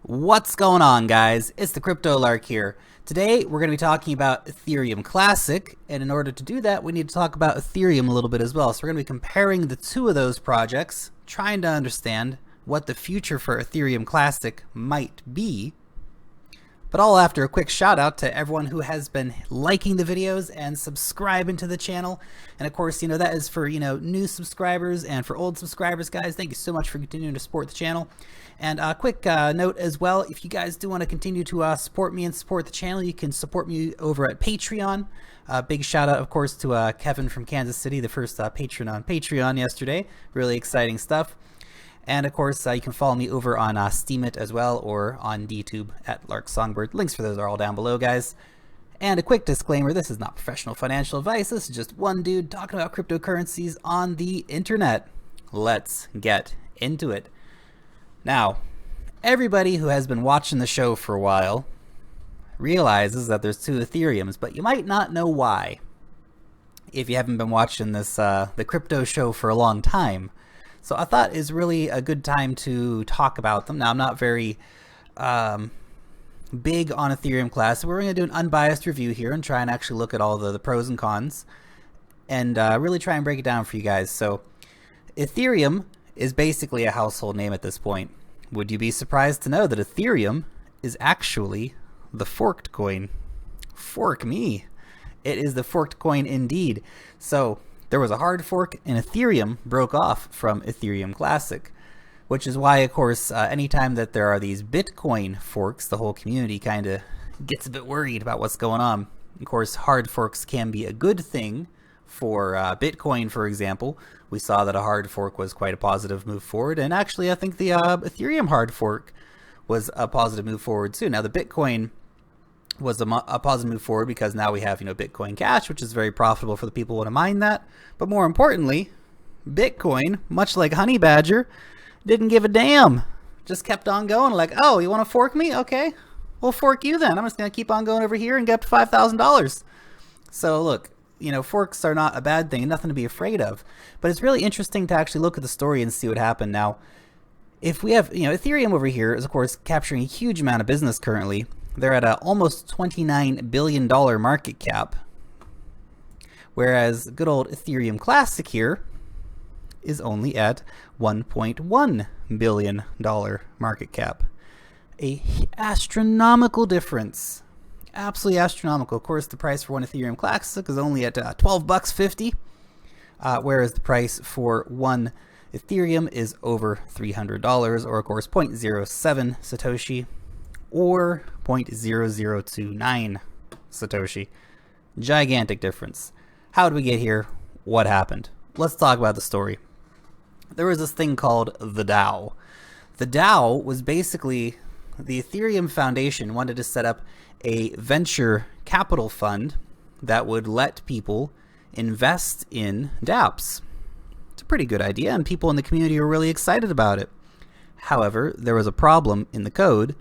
What's going on, guys? It's the Crypto Lark here. Today we're going to be talking about Ethereum Classic, and in order to do that we need to talk about Ethereum a little bit as well. So we're going to be comparing the two of those projects, trying to understand what the future for Ethereum Classic might be. But all after a quick shout out to everyone who has been liking the videos and subscribing to the channel. And of course, that is for, new subscribers, and for old subscribers, guys, thank you so much for continuing to support the channel. And a quick note as well, if you guys do want to continue to support me and support the channel, you can support me over at Patreon. Big shout out, of course, to Kevin from Kansas City, the first patron on Patreon yesterday. Really exciting stuff. And of course, you can follow me over on Steemit as well, or on DTube at Lark Songbird. Links for those are all down below, guys. And a quick disclaimer, this is not professional financial advice. This is just one dude talking about cryptocurrencies on the internet. Let's get into it. Now, everybody who has been watching the show for a while realizes that there's two Ethereums, but you might not know why if you haven't been watching this the crypto show for a long time. So I thought it's really a good time to talk about them. Now, I'm not very big on Ethereum Classic. We're going to do an unbiased review here and try and actually look at all the pros and cons and really try and break it down for you guys. So Ethereum is basically a household name at this point. Would you be surprised to know that Ethereum is actually the forked coin? Fork me. It is the forked coin indeed. So there was a hard fork, and Ethereum broke off from Ethereum Classic, which is why, of course, anytime that there are these Bitcoin forks, the whole community kind of gets a bit worried about what's going on. Of course, hard forks can be a good thing for Bitcoin, for example. We saw that a hard fork was quite a positive move forward, and actually I think the Ethereum hard fork was a positive move forward too. Now the Bitcoin was a positive move forward because now we have Bitcoin Cash, which is very profitable for the people who want to mine that. But more importantly, Bitcoin, much like Honey Badger, didn't give a damn. Just kept on going, like, oh, you want to fork me? Okay, we'll fork you then. I'm just going to keep on going over here and get up to $5,000. So look, forks are not a bad thing, nothing to be afraid of. But it's really interesting to actually look at the story and see what happened. Now, if we have, Ethereum over here is, of course, capturing a huge amount of business currently. They're at a almost $29 billion market cap, whereas good old Ethereum Classic here is only at $1.1 billion market cap. A astronomical difference. Absolutely astronomical. Of course, the price for one Ethereum Classic is only at $12.50, whereas the price for one Ethereum is over $300, or of course 0.07 Satoshi, or 0.0029 Satoshi. Gigantic difference. How did we get here? What happened? Let's talk about the story. There was this thing called the DAO. The DAO was basically the Ethereum Foundation wanted to set up a venture capital fund that would let people invest in dApps. It's a pretty good idea, and people in the community were really excited about it. However, there was a problem in the code.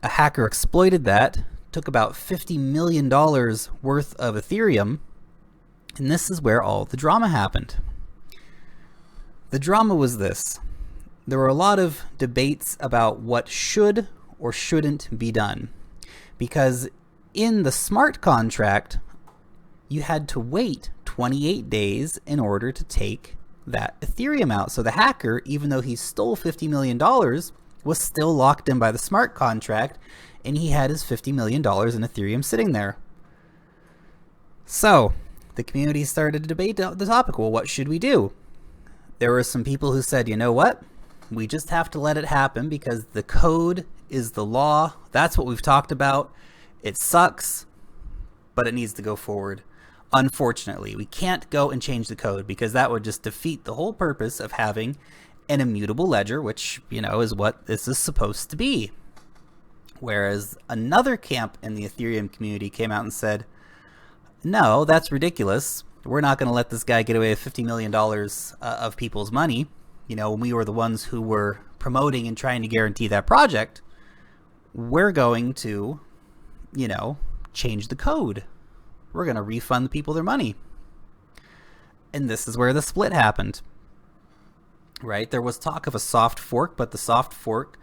A hacker exploited that, took about $50 million worth of Ethereum, and this is where all the drama happened. The drama was this. There were a lot of debates about what should or shouldn't be done, because in the smart contract, you had to wait 28 days in order to take that Ethereum out. So the hacker, even though he stole $50 million, was still locked in by the smart contract, and he had his $50 million in Ethereum sitting there. So the community started to debate the topic. Well, what should we do? There were some people who said, you know what? We just have to let it happen because the code is the law. That's what we've talked about. It sucks, but it needs to go forward. Unfortunately, we can't go and change the code because that would just defeat the whole purpose of having an immutable ledger, which, is what this is supposed to be. Whereas another camp in the Ethereum community came out and said, no, that's ridiculous. We're not going to let this guy get away with $50 million of people's money. When we were the ones who were promoting and trying to guarantee that project, we're going to, change the code. We're going to refund the people their money. And this is where the split happened. Right? There was talk of a soft fork, but the soft fork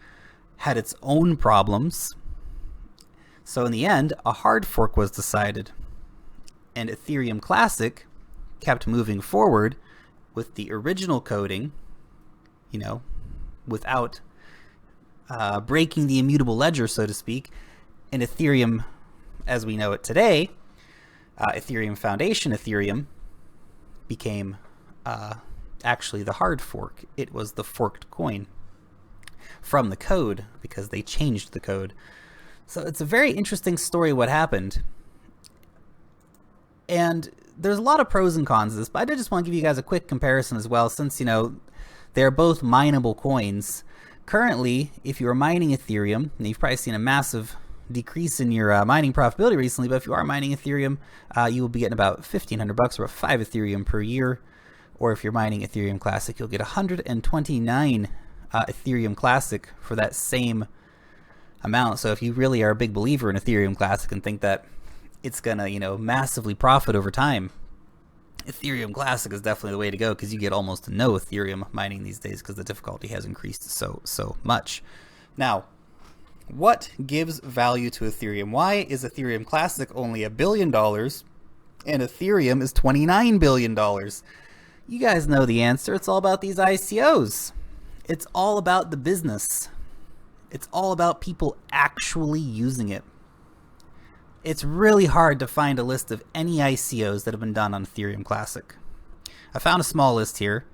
had its own problems. So in the end, a hard fork was decided, and Ethereum Classic kept moving forward with the original coding, you know, without breaking the immutable ledger, so to speak. And Ethereum, as we know it today, Ethereum Foundation Ethereum became actually the hard fork. It was the forked coin from the code because they changed the code. So it's a very interesting story what happened. And there's a lot of pros and cons to this, but I did just want to give you guys a quick comparison as well, since, you know, they're both mineable coins. Currently, if you are mining Ethereum, and you've probably seen a massive decrease in your mining profitability recently, but if you are mining Ethereum, you will be getting about $1,500 or 5 Ethereum per year. Or if you're mining Ethereum Classic, you'll get 129 Ethereum Classic for that same amount. So if you really are a big believer in Ethereum Classic and think that it's gonna, you know, massively profit over time, Ethereum Classic is definitely the way to go, because you get almost no Ethereum mining these days because the difficulty has increased so much. Now, what gives value to Ethereum? Why is Ethereum Classic only $1 billion and Ethereum is $29 billion? You guys know the answer. It's all about these ICOs. It's all about the business. It's all about people actually using it. It's really hard to find a list of any ICOs that have been done on Ethereum Classic. I found a small list here.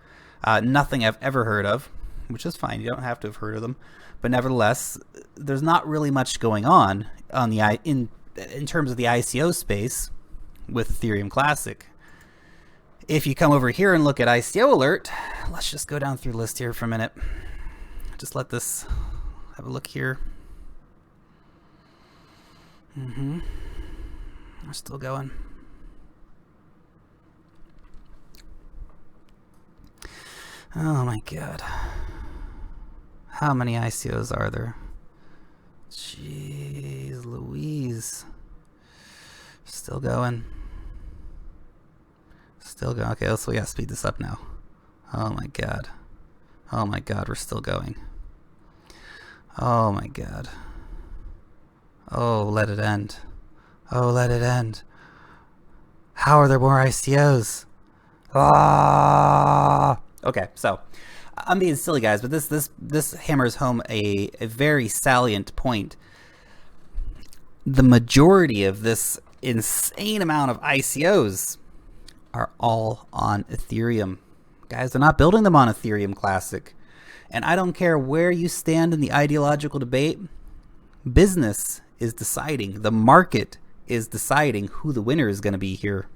Nothing I've ever heard of, which is fine. You don't have to have heard of them. But nevertheless, there's not really much going on the in terms of the ICO space with Ethereum Classic. If you come over here and look at ICO Alert, let's just go down through the list here for a minute. Just let this have a look here. We're still going. Oh my god. How many ICOs are there? Jeez Louise. Still going. Still going. Okay, we gotta speed this up now. Oh my god. Oh my god, we're still going. Oh my god. Oh, let it end. Oh, let it end. How are there more ICOs? Ah! Okay, so I'm being silly, guys, but this hammers home a very salient point. The majority of this insane amount of ICOs are all on Ethereum. Guys, they're not building them on Ethereum Classic. And I don't care where you stand in the ideological debate, business is deciding, the market is deciding who the winner is going to be here.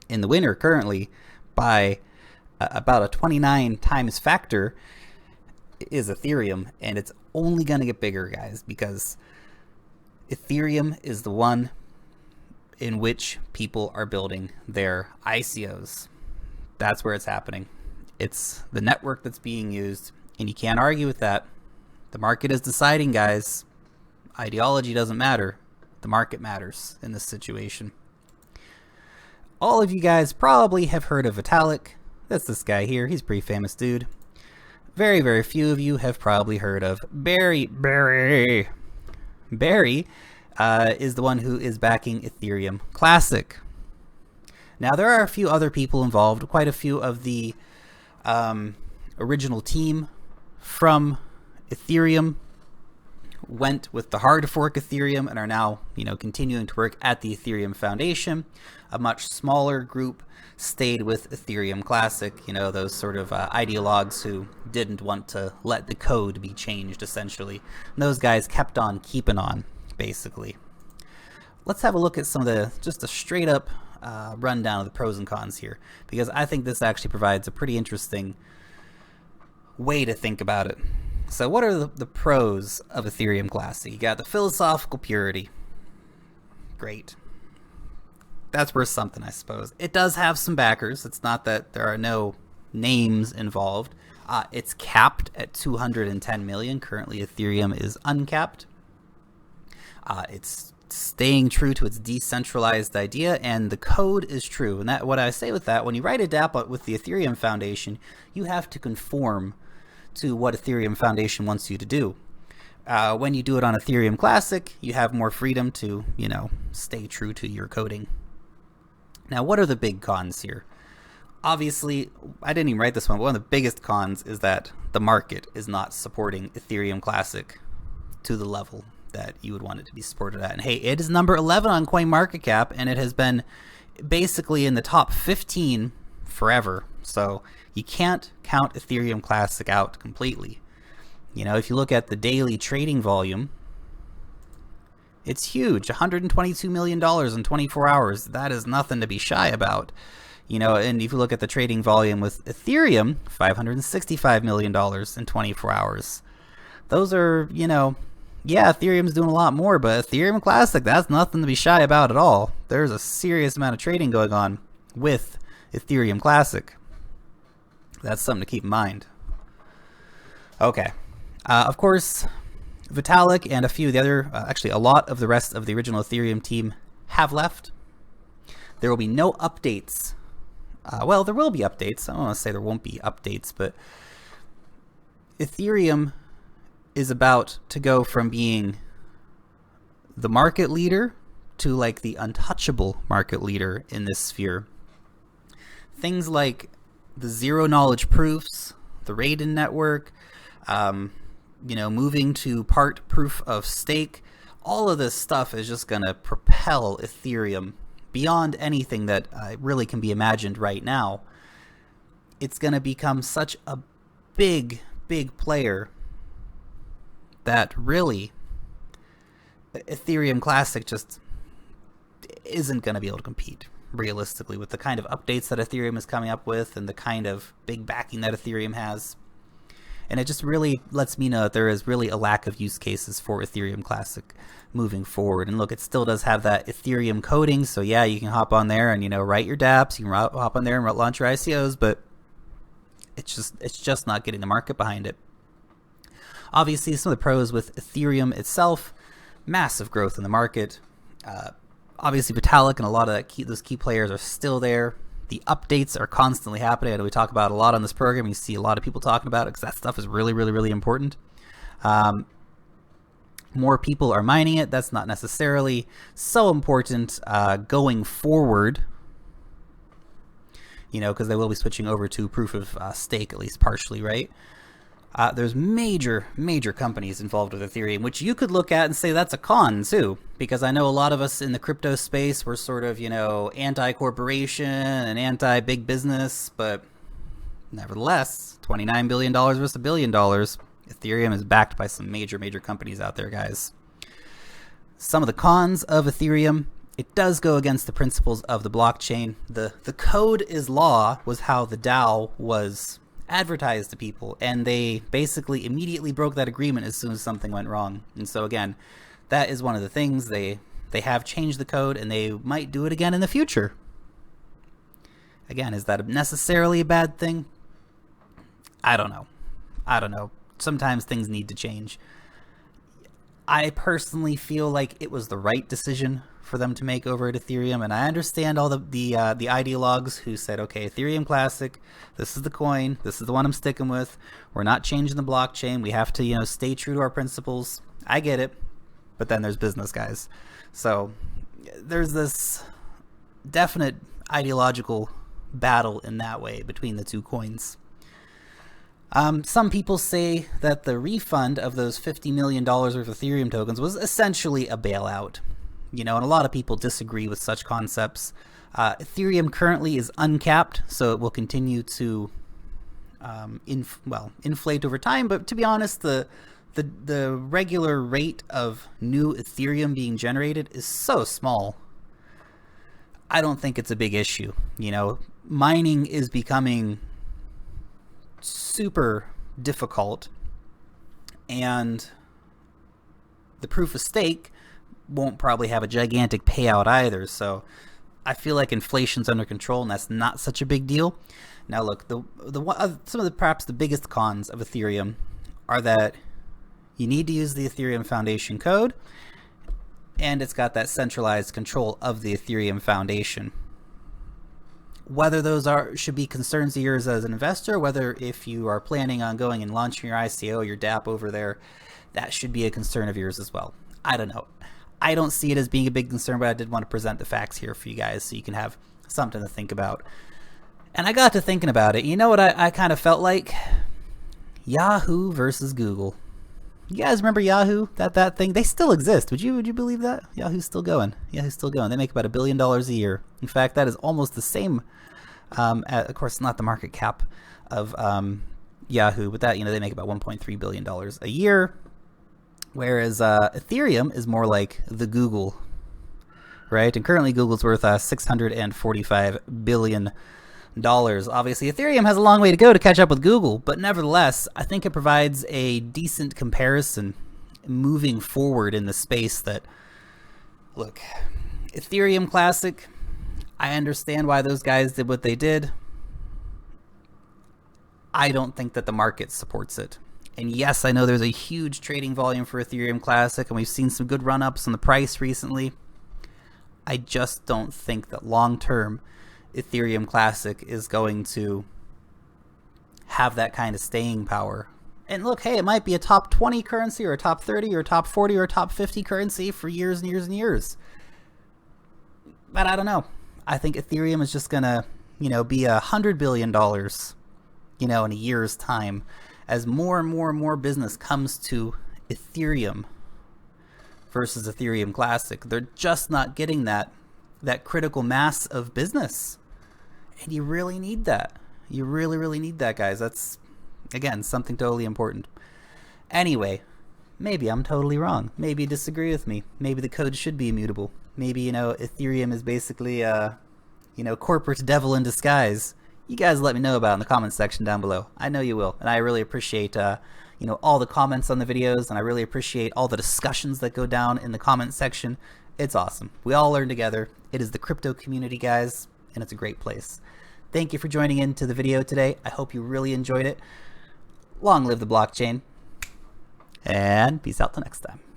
And the winner currently, by about a 29 times factor, is Ethereum, and it's only going to get bigger, guys, because Ethereum is the one in which people are building their ICOs. That's where it's happening. It's the network that's being used, and you can't argue with that. The market is deciding, guys. Ideology doesn't matter. The market matters in this situation. All of you guys probably have heard of Vitalik. That's this guy here. He's a pretty famous dude. Very, very few of you have probably heard of Barry. Barry is the one who is backing Ethereum Classic. Now, there are a few other people involved. Quite a few of the original team from Ethereum went with the hard fork Ethereum and are now, continuing to work at the Ethereum Foundation. A much smaller group stayed with Ethereum Classic, those sort of ideologues who didn't want to let the code be changed, essentially. And those guys kept on keeping on, basically. Let's have a look at some of just a straight up rundown of the pros and cons here, because I think this actually provides a pretty interesting way to think about it. So what are the pros of Ethereum Classic? You got the philosophical purity. Great. That's worth something, I suppose. It does have some backers. It's not that there are no names involved. It's capped at 210 million. Currently, Ethereum is uncapped. It's staying true to its decentralized idea, and the code is true. And that, what I say with that, when you write a dApp with the Ethereum Foundation, you have to conform to what Ethereum Foundation wants you to do. When you do it on Ethereum Classic, you have more freedom to, stay true to your coding. Now, what are the big cons here? Obviously, I didn't even write this one, but one of the biggest cons is that the market is not supporting Ethereum Classic to the level that you would want it to be supported at. And hey, it is number 11 on CoinMarketCap, and it has been basically in the top 15 forever. So you can't count Ethereum Classic out completely. If you look at the daily trading volume, it's huge, $122 million in 24 hours. That is nothing to be shy about. And if you look at the trading volume with Ethereum, $565 million in 24 hours. Those are, Ethereum's doing a lot more, but Ethereum Classic, that's nothing to be shy about at all. There's a serious amount of trading going on with Ethereum Classic. That's something to keep in mind. Okay. Of course, Vitalik and a few of the other, actually a lot of the rest of the original Ethereum team have left. There will be no updates. Well, there will be updates. I don't want to say there won't be updates, but Ethereum is about to go from being the market leader to like the untouchable market leader in this sphere. Things like the zero knowledge proofs, the Raiden network, moving to part proof of stake, all of this stuff is just going to propel Ethereum beyond anything that really can be imagined right now. It's going to become such a big player that really Ethereum Classic just isn't going to be able to compete realistically with the kind of updates that Ethereum is coming up with and the kind of big backing that Ethereum has. And it just really lets me know that there is really a lack of use cases for Ethereum Classic moving forward. And look, it still does have that Ethereum coding. So yeah, you can hop on there and, write your dApps. You can hop on there and launch your ICOs, but it's just not getting the market behind it. Obviously, some of the pros with Ethereum itself, massive growth in the market. Obviously, Vitalik and a lot of those key players are still there. The updates are constantly happening. I know we talk about a lot on this program. You see a lot of people talking about it because that stuff is really, really, really important. More people are mining it. That's not necessarily so important going forward, because they will be switching over to proof of stake, at least partially, right? There's major companies involved with Ethereum, which you could look at and say that's a con too, because I know a lot of us in the crypto space were sort of, anti-corporation and anti-big business, but nevertheless, $29 billion versus $1 billion. Ethereum is backed by some major companies out there, guys. Some of the cons of Ethereum: it does go against the principles of the blockchain. The code is law was how the DAO was advertised to people, and they basically immediately broke that agreement as soon as something went wrong. And so again, that is one of the things. They have changed the code, and they might do it again in the future. Again, is that necessarily a bad thing? I don't know. Sometimes things need to change. I personally feel like it was the right decision for them to make over at Ethereum, and I understand all the ideologues who said, okay, Ethereum Classic, this is the coin, this is the one I'm sticking with, we're not changing the blockchain, we have to stay true to our principles. I get it, but then there's business, guys. So there's this definite ideological battle in that way between the two coins. Some people say that the refund of those $50 million worth of Ethereum tokens was essentially a bailout. And a lot of people disagree with such concepts. Ethereum currently is uncapped, so it will continue to inflate over time. But to be honest, the regular rate of new Ethereum being generated is so small. I don't think it's a big issue. Mining is becoming super difficult, and the proof of stake won't probably have a gigantic payout either. So I feel like inflation's under control, and that's not such a big deal. Now look, some of the perhaps the biggest cons of Ethereum are that you need to use the Ethereum Foundation code, and it's got that centralized control of the Ethereum Foundation. whether those should be concerns of yours as an investor, whether if you are planning on going and launching your ICO, your DApp over there, that should be a concern of yours as well. I don't know. I don't see it as being a big concern, but I did want to present the facts here for you guys so you can have something to think about. And I got to thinking about it. You know what I kind of felt like? Yahoo versus Google. You guys remember Yahoo? That thing? They still exist. Would you believe that? Yahoo's still going. Yahoo's still going. They make about $1 billion a year. In fact, that is almost the same. Of course, not the market cap of Yahoo, but that, you know, they make about $1.3 billion a year. Whereas Ethereum is more like the Google, right? And currently Google's worth $645 billion. Obviously, Ethereum has a long way to go to catch up with Google, but nevertheless, I think it provides a decent comparison moving forward in the space that, look, Ethereum Classic, I understand why those guys did what they did. I don't think that the market supports it. And yes, I know there's a huge trading volume for Ethereum Classic, and we've seen some good run-ups on the price recently. I just don't think that long-term Ethereum Classic is going to have that kind of staying power. And look, hey, it might be a top 20 currency or a top 30 or a top 40 or a top 50 currency for years and years and years. But I don't know. I think Ethereum is just going to, you know, be $100 billion, you know, in a year's time as more and more and more business comes to Ethereum versus Ethereum Classic. They're just not getting that critical mass of business. And you really need that. You really, really need that, guys. That's, again, something totally important. Anyway, maybe I'm totally wrong. Maybe you disagree with me. Maybe the code should be immutable. Maybe, you know, Ethereum is basically, you know, corporate devil in disguise. You guys let me know about it in the comments section down below. I know you will. And I really appreciate, you know, all the comments on the videos. And I really appreciate all the discussions that go down in the comment section. It's awesome. We all learn together. It is the crypto community, guys, and it's a great place. Thank you for joining into the video today. I hope you really enjoyed it. Long live the blockchain, and peace out till next time.